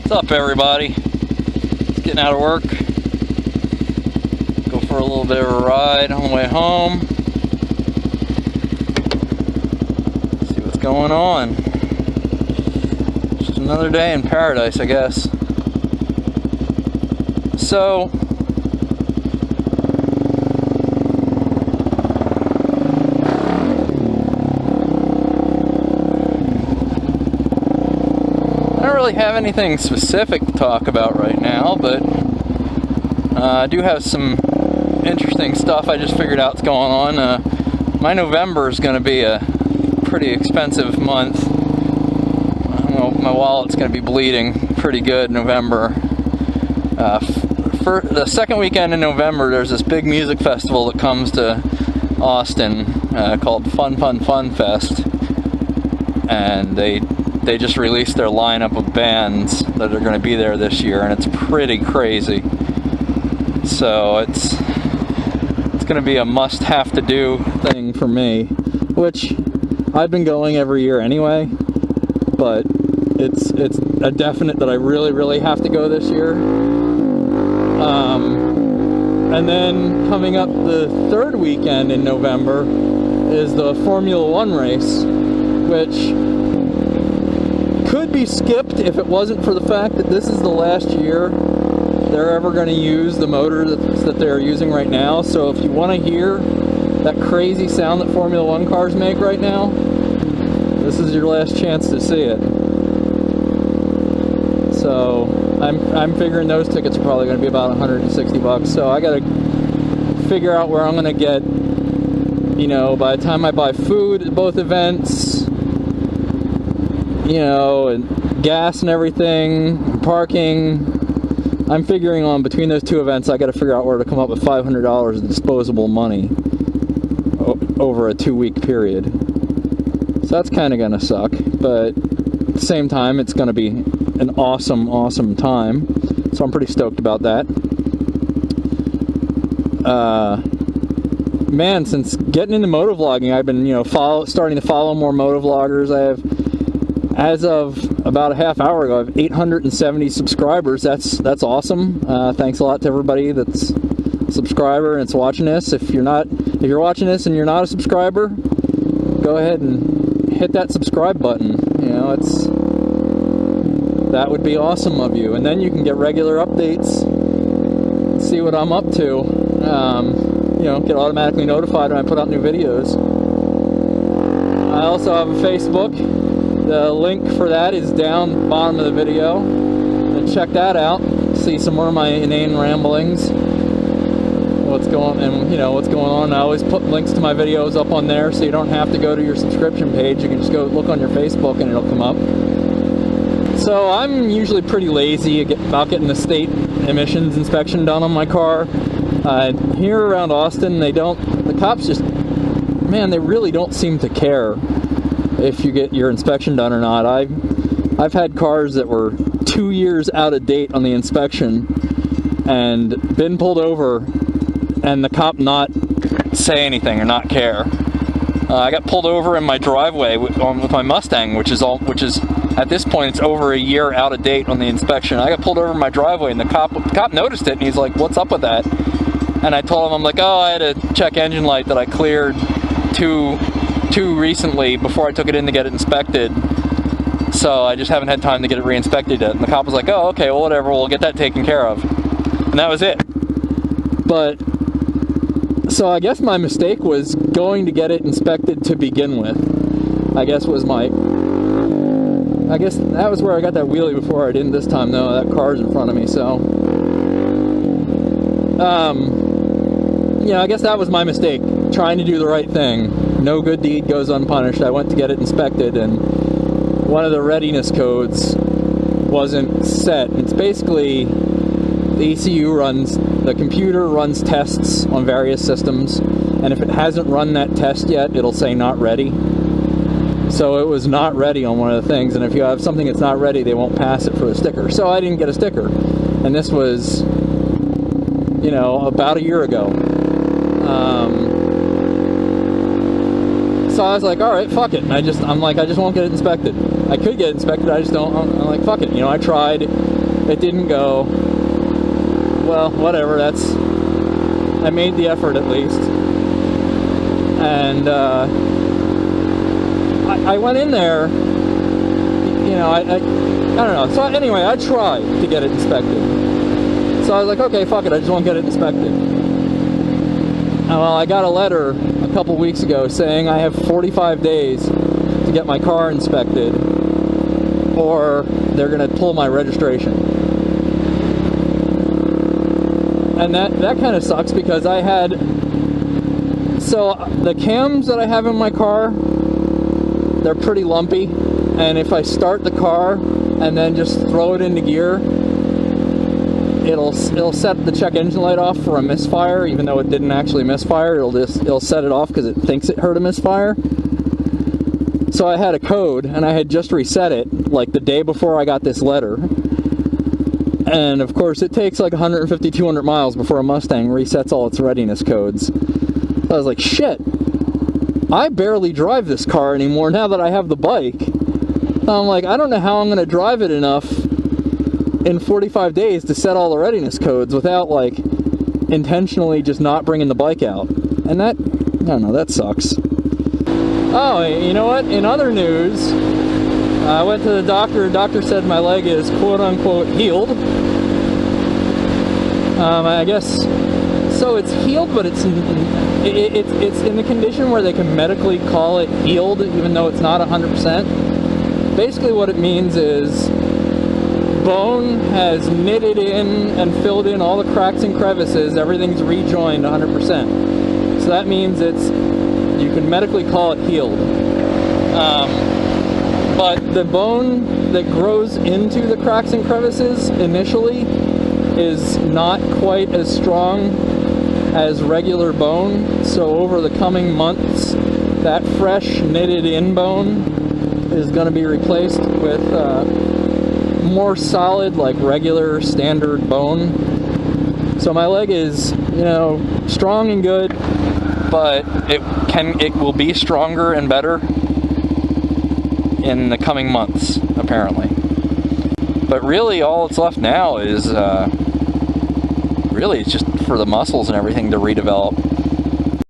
What's up, everybody? Just getting out of work. Go for a little bit of a ride on the way home. See what's going on. Just another day in paradise, I guess. So, I don't really have anything specific to talk about right now, but I do have some interesting stuff I just figured out's going on. My November is going to be a pretty expensive month. My wallet's going to be bleeding pretty good in November. For the second weekend in November, there's this big music festival that comes to Austin called Fun Fest, and they just released their lineup of bands that are going to be there this year, and it's pretty crazy. So it's going to be a must-have-to-do thing for me, which I've been going every year anyway, but it's a definite that I really have to go this year. And then coming up the third weekend in November is the Formula One race, which could be skipped if it wasn't for the fact that this is the last year they're ever going to use the motor that they're using right now. So if you want to hear that crazy sound that Formula One cars make right now, this is your last chance to see it. So I'm figuring those tickets are probably going to be about 160 bucks. So I got to figure out where I'm going to get, you know, by the time I buy food at both events, you know, and gas and everything, parking. I'm figuring on between those two events, I got to figure out where to come up with $500 of disposable money over a 2-week period. So that's kind of going to suck, but at the same time, it's going to be an awesome time. So I'm pretty stoked about that. Man, since getting into motovlogging, I've been, you know, starting to follow more motovloggers. I have, as of about a half hour ago, I have 870 subscribers. That's awesome. Thanks a lot to everybody that's a subscriber and it's watching this. If you're watching this and you're not a subscriber, go ahead and hit that subscribe button. You know, that would be awesome of you. And then you can get regular updates and see what I'm up to. You know, get automatically notified when I put out new videos. I also have a Facebook. The link for that is down the bottom of the video. And check that out. See some more of my inane ramblings. What's going on. I always put links to my videos up on there, so you don't have to go to your subscription page. You can just go look on your Facebook and it'll come up. So I'm usually pretty lazy about getting the state emissions inspection done on my car. Here around Austin, the cops just, man, they really don't seem to care if you get your inspection done or not. I've had cars that were 2 years out of date on the inspection and been pulled over and the cop not say anything or not care. I got pulled over in my driveway with my Mustang, which is at this point it's over a year out of date on the inspection. I got pulled over in my driveway and the cop noticed it and he's like, "What's up with that?" And I told him, I'm like, "Oh, I had a check engine light that I cleared too recently before I took it in to get it inspected. So I just haven't had time to get it re-inspected yet." And the cop was like, "Oh, okay, well, whatever, we'll get that taken care of." And that was it. But, so I guess my mistake was going to get it inspected to begin with. I guess that was where I got that wheelie before. I didn't this time, though. That car's in front of me, so. Yeah, I guess that was my mistake. Trying to do the right thing. No good deed goes unpunished. I went to get it inspected, and one of the readiness codes wasn't set. It's basically the ECU the computer runs tests on various systems, and if it hasn't run that test yet, it'll say not ready. So it was not ready on one of the things, and if you have something that's not ready, they won't pass it for a sticker. So I didn't get a sticker, and this was, you know, about a year ago. So I was like, all right, fuck it. And I just won't get it inspected. I could get it inspected, I just don't. I'm like, fuck it. You know, I tried. it didn't go. Well, whatever, I made the effort at least. And I went in there, you know, I don't know. So anyway, I tried to get it inspected. So I was like, okay, fuck it, I just won't get it inspected. Well, I got a letter a couple weeks ago saying I have 45 days to get my car inspected, or they're going to pull my registration. And that kind of sucks, because I had... So the cams that I have in my car, they're pretty lumpy, and if I start the car and then just throw it into gear, it'll set the check engine light off for a misfire, even though it didn't actually misfire. It'll set it off because it thinks it heard a misfire. So I had a code, and I had just reset it like the day before I got this letter. And of course, it takes like 150, 200 miles before a Mustang resets all its readiness codes. I was like, shit, I barely drive this car anymore now that I have the bike. I'm like, I don't know how I'm going to drive it enough in 45 days to set all the readiness codes without, like, intentionally just not bringing the bike out. And that, I don't know, that sucks. Oh, you know what? In other news, I went to the doctor. The doctor said my leg is quote-unquote healed. I guess... So it's healed, but it's in the condition where they can medically call it healed, even though it's not 100%. Basically what it means is bone has knitted in and filled in all the cracks and crevices. Everything's rejoined 100%. So that means you can medically call it healed. But the bone that grows into the cracks and crevices initially is not quite as strong as regular bone, so over the coming months, that fresh knitted in bone is going to be replaced with more solid, like regular standard bone. So my leg is, you know, strong and good, but it will be stronger and better in the coming months, apparently. But really, all that's left now is really it's just for the muscles and everything to redevelop.